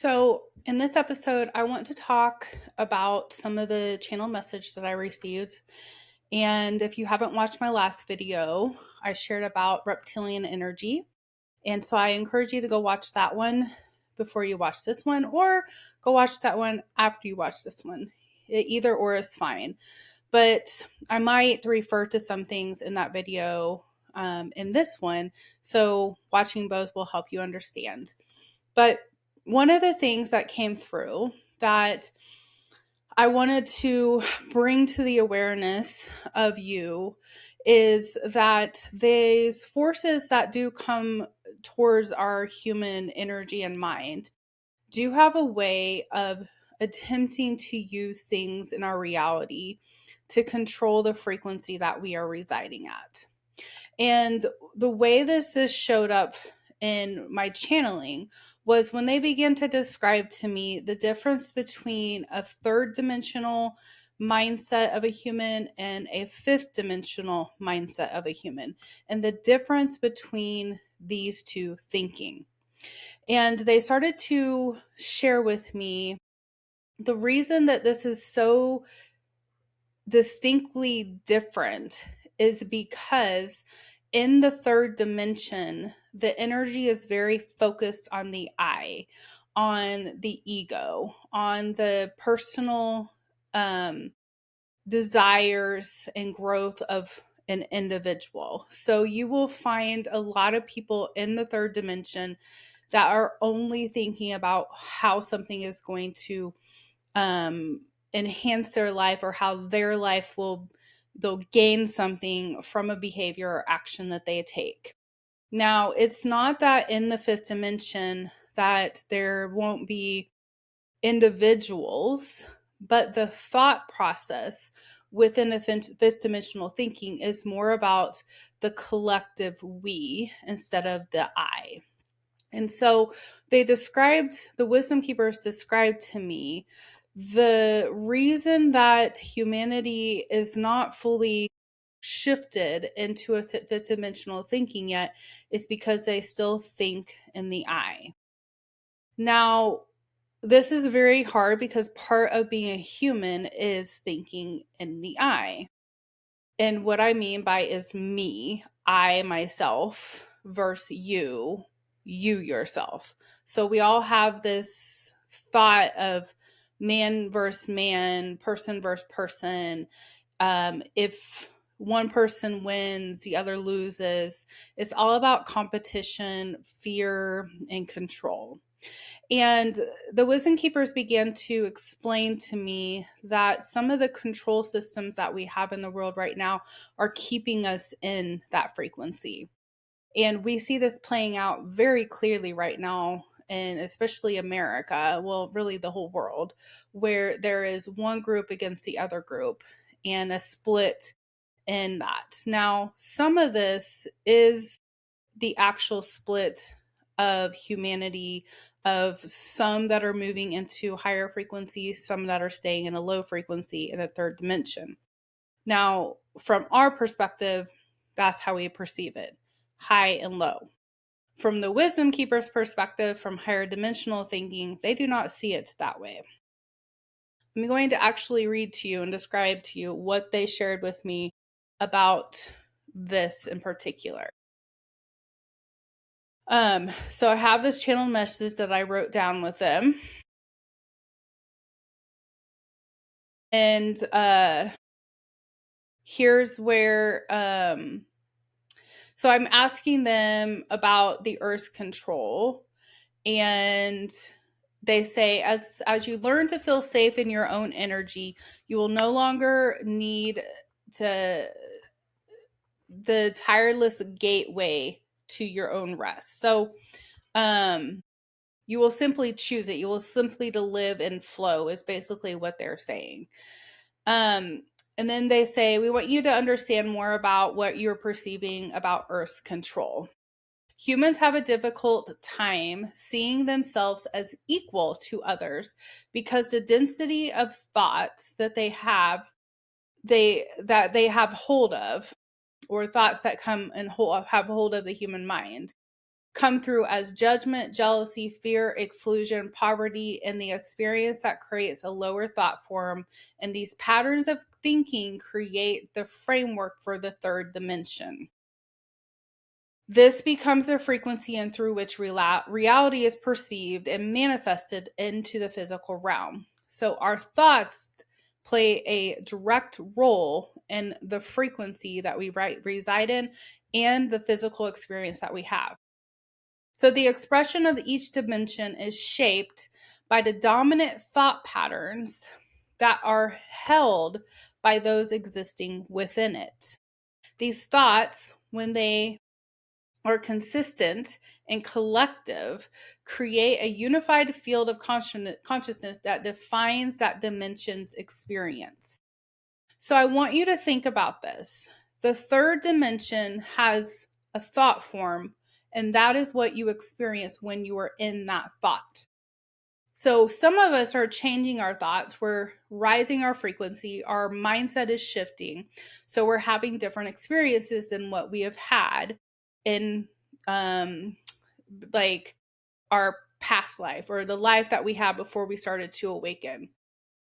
So, in this episode, I want to talk about some of the channel message that I received. And if you haven't watched my last video, I shared about reptilian energy. And so I encourage you to go watch that one before you watch this one, or go watch that one after you watch this one. Either or is fine. But I might refer to some things in that video in this one. So watching both will help you understand. But one of the things that came through that I wanted to bring to the awareness of you is that these forces that do come towards our human energy and mind do have a way of attempting to use things in our reality to control the frequency that we are residing at. And the way this is showed up in my channeling was when they began to describe to me the difference between a third dimensional mindset of a human and a fifth dimensional mindset of a human, and the difference between these two thinking. And they started to share with me the reason that this is so distinctly different is because in the third dimension, the energy is very focused on the I, on the ego, on the personal desires and growth of an individual. So you will find a lot of people in the third dimension that are only thinking about how something is going to enhance their life, or how their life they'll gain something from a behavior or action that they take. Now, it's not that in the fifth dimension that there won't be individuals, but the thought process within a fifth dimensional thinking is more about the collective we instead of the I. And so the wisdom keepers described to me the reason that humanity is not fully shifted into a fifth dimensional thinking yet is because they still think in the I. Now, this is very hard because part of being a human is thinking in the I. And what I mean by is me, I, myself, versus you, you yourself. So we all have this thought of man versus man, person versus person. If one person wins, the other loses. It's all about competition, fear, and control. And the wisdom keepers began to explain to me that some of the control systems that we have in the world right now are keeping us in that frequency. And we see this playing out very clearly right now, and especially America, well, really the whole world, where there is one group against the other group and a split in that. Now, some of this is the actual split of humanity, of some that are moving into higher frequencies, some that are staying in a low frequency in a third dimension. Now, from our perspective, that's how we perceive it, high and low. From the wisdom keeper's perspective, from higher dimensional thinking, they do not see it that way. I'm going to actually read to you and describe to you what they shared with me about this in particular. So I have this channel message that I wrote down with them. And here's where so I'm asking them about the Earth's control, and they say as you learn to feel safe in your own energy, you will no longer need to the tireless gateway to your own rest. So you will simply choose it. You will simply to live in flow is basically what they're saying. And then they say, we want you to understand more about what you're perceiving about Earth's control. Humans have a difficult time seeing themselves as equal to others because the density of thoughts that they have hold of, or thoughts that come and have hold of the human mind, come through as judgment, jealousy, fear, exclusion, poverty, and the experience that creates a lower thought form. And these patterns of thinking create the framework for the third dimension. This becomes a frequency and through which reality is perceived and manifested into the physical realm. So our thoughts play a direct role in the frequency that we reside in and the physical experience that we have. So the expression of each dimension is shaped by the dominant thought patterns that are held by those existing within it. These thoughts, when they are consistent and collective, create a unified field of consciousness that defines that dimension's experience. So I want you to think about this. The third dimension has a thought form, and that is what you experience when you are in that thought. So some of us are changing our thoughts. We're rising our frequency. Our mindset is shifting. So we're having different experiences than what we have had in like our past life or the life that we had before we started to awaken.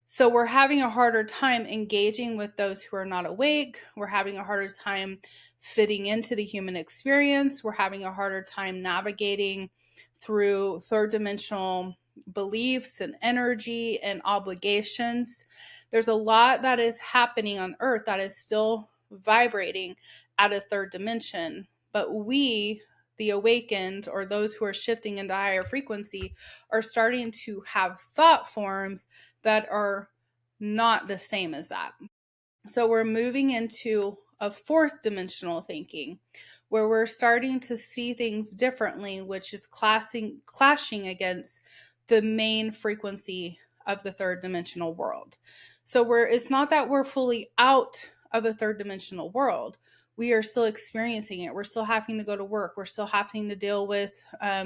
So we're having a harder time engaging with those who are not awake. We're having a harder time fitting into the human experience. We're having a harder time navigating through third dimensional beliefs and energy and obligations. There's a lot that is happening on Earth that is still vibrating at a third dimension. But we, the awakened, or those who are shifting into higher frequency, are starting to have thought forms that are not the same as that. So we're moving into a fourth dimensional thinking where we're starting to see things differently, which is clashing against the main frequency of the third dimensional world. So it's not that we're fully out of a third dimensional world. We are still experiencing it. We're still having to go to work. We're still having to deal with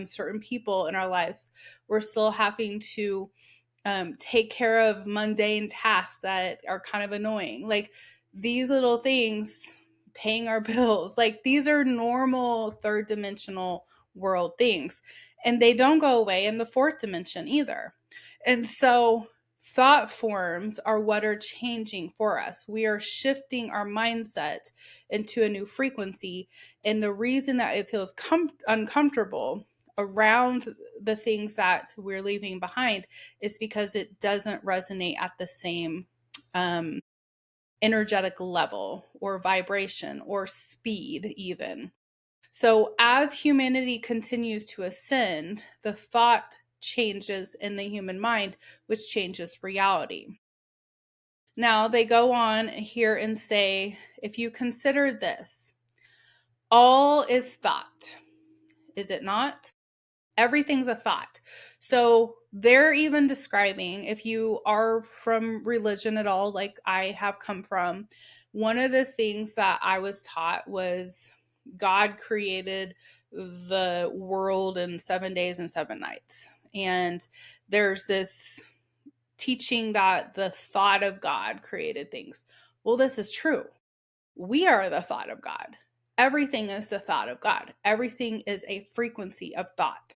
certain people in our lives. We're still having to take care of mundane tasks that are kind of annoying. Like these little things, paying our bills, like these are normal third dimensional world things. And they don't go away in the fourth dimension either. And so thought forms are what are changing for us. We are shifting our mindset into a new frequency. And the reason that it feels uncomfortable around the things that we're leaving behind is because it doesn't resonate at the same energetic level or vibration or speed even. So as humanity continues to ascend, the thought changes in the human mind, which changes reality. Now they go on here and say, if you consider this, all is thought, is it not? Everything's a thought. So they're even describing, if you are from religion at all, like I have come from, one of the things that I was taught was God created the world in 7 days and 7 nights. And there's this teaching that the thought of God created things. Well, this is true. We are the thought of God. Everything is the thought of God. Everything is a frequency of thought.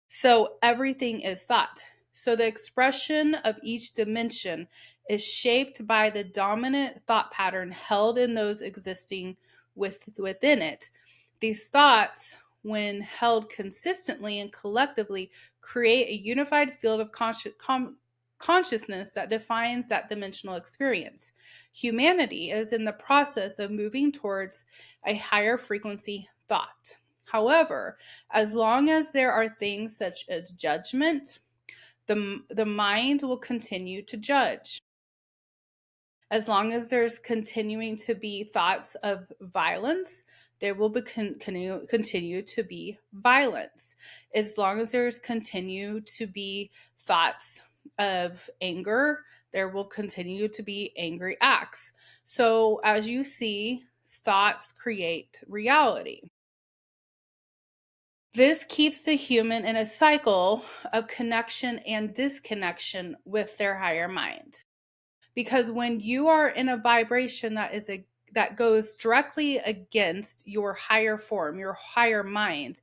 So everything is thought. So the expression of each dimension is shaped by the dominant thought pattern held in those existing within it. These thoughts, when held consistently and collectively, create a unified field of consciousness that defines that dimensional experience. Humanity is in the process of moving towards a higher frequency thought. However, as long as there are things such as judgment, the mind will continue to judge. As long as there's continuing to be thoughts of violence, there will continue to be violence. As long as there's continue to be thoughts of anger, there will continue to be angry acts. So as you see, thoughts create reality. This keeps the human in a cycle of connection and disconnection with their higher mind. Because when you are in a vibration that goes directly against your higher form, your higher mind,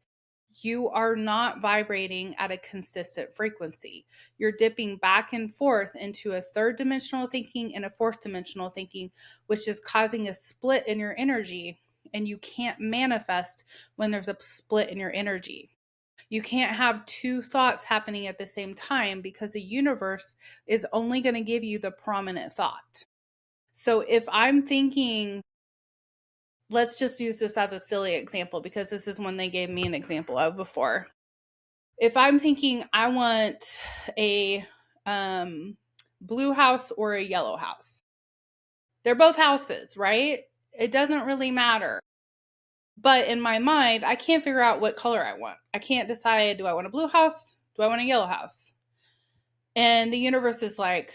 you are not vibrating at a consistent frequency. You're dipping back and forth into a third dimensional thinking and a fourth dimensional thinking, which is causing a split in your energy. And you can't manifest when there's a split in your energy. You can't have two thoughts happening at the same time because the universe is only going to give you the prominent thought. So if I'm thinking, let's just use this as a silly example because this is one they gave me an example of before. If I'm thinking I want a blue house or a yellow house, they're both houses, right? It doesn't really matter. But in my mind, I can't figure out what color I want. I can't decide, do I want a blue house? Do I want a yellow house? And the universe is like,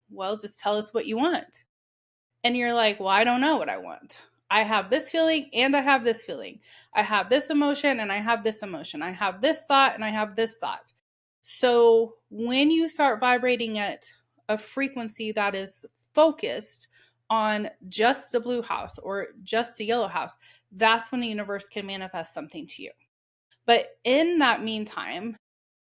well, just tell us what you want. And you're like, well, I don't know what I want. I have this feeling and I have this feeling. I have this emotion and I have this emotion. I have this thought and I have this thought. So when you start vibrating at a frequency that is focused on just a blue house or just a yellow house, that's when the universe can manifest something to you. But in that meantime,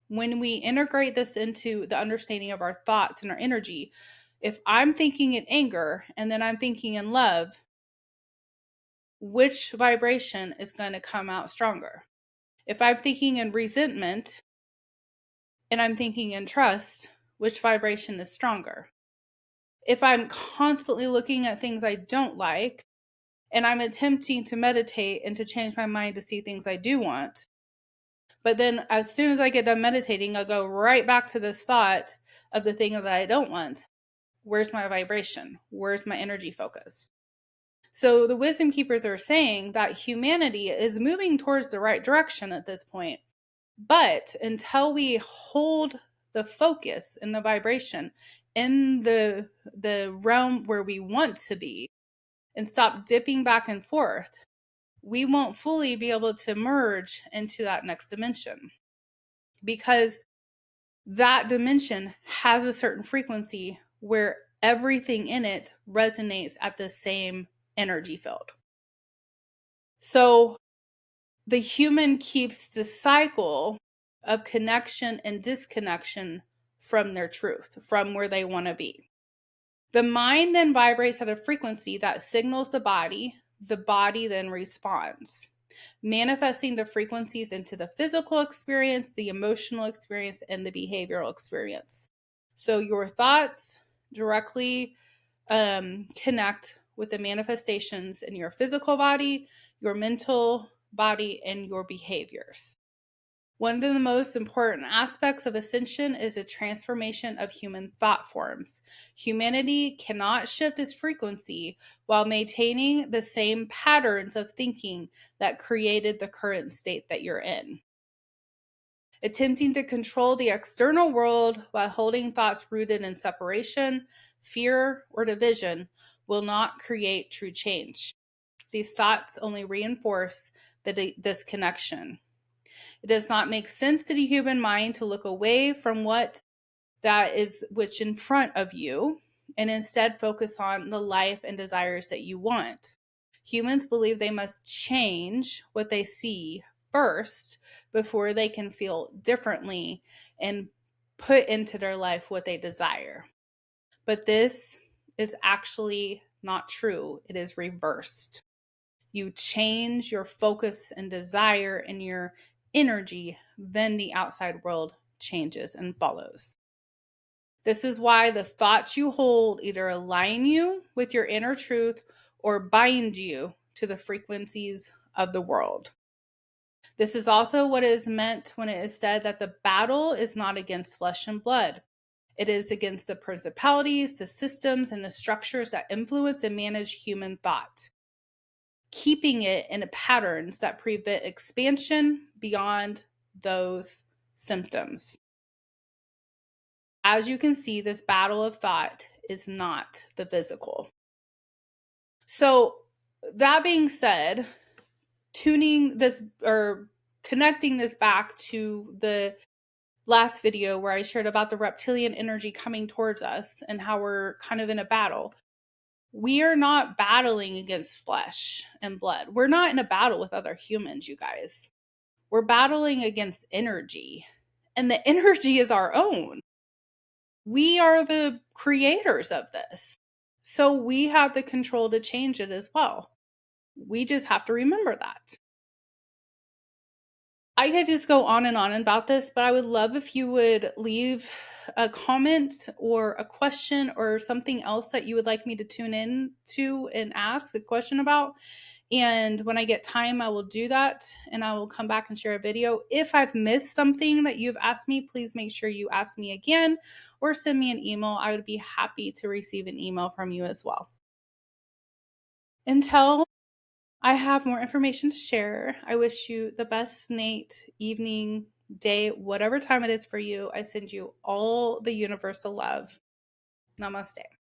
when we integrate this into the understanding of our thoughts and our energy, if I'm thinking in anger and then I'm thinking in love, which vibration is going to come out stronger? If I'm thinking in resentment and I'm thinking in trust, which vibration is stronger? If I'm constantly looking at things I don't like and I'm attempting to meditate and to change my mind to see things I do want, but then as soon as I get done meditating, I'll go right back to this thought of the thing that I don't want. Where's my vibration? Where's my energy focus? So the wisdom keepers are saying that humanity is moving towards the right direction at this point. But until we hold the focus and the vibration in the realm where we want to be and stop dipping back and forth, we won't fully be able to merge into that next dimension, because that dimension has a certain frequency where everything in it resonates at the same energy field. So the human keeps the cycle of connection and disconnection from their truth, from where they want to be. The mind then vibrates at a frequency that signals the body then responds, manifesting the frequencies into the physical experience, the emotional experience, and the behavioral experience. So your thoughts directly connect with the manifestations in your physical body, your mental body, and your behaviors. One of the most important aspects of Ascension is a transformation of human thought forms. Humanity cannot shift its frequency while maintaining the same patterns of thinking that created the current state that you're in. Attempting to control the external world while holding thoughts rooted in separation, fear, or division will not create true change. These thoughts only reinforce the disconnection. It does not make sense to the human mind to look away from which in front of you and instead focus on the life and desires that you want. Humans believe they must change what they see first before they can feel differently and put into their life what they desire. But this is actually not true. It is reversed. You change your focus and desire and your energy, then the outside world changes and follows. This is why the thoughts you hold either align you with your inner truth or bind you to the frequencies of the world. This is also what is meant when it is said that the battle is not against flesh and blood. It is against the principalities, the systems, and the structures that influence and manage human thought, keeping it in patterns that prevent expansion beyond those symptoms. As you can see, this battle of thought is not the physical. So that being said, tuning this or connecting this back to the last video where I shared about the reptilian energy coming towards us and how we're kind of in a battle. We are not battling against flesh and blood. We're not in a battle with other humans, you guys. we're battling against energy, and the energy is our own. We are the creators of this. So we have the control to change it as well. We just have to remember that. I could just go on and on about this, but I would love if you would leave a comment or a question or something else that you would like me to tune in to and ask a question about. And when I get time, I will do that and I will come back and share a video. If I've missed something that you've asked me, please make sure you ask me again or send me an email. I would be happy to receive an email from you as well. Until I have more information to share, I wish you the best night, evening, day, whatever time it is for you. I send you all the universal love. Namaste.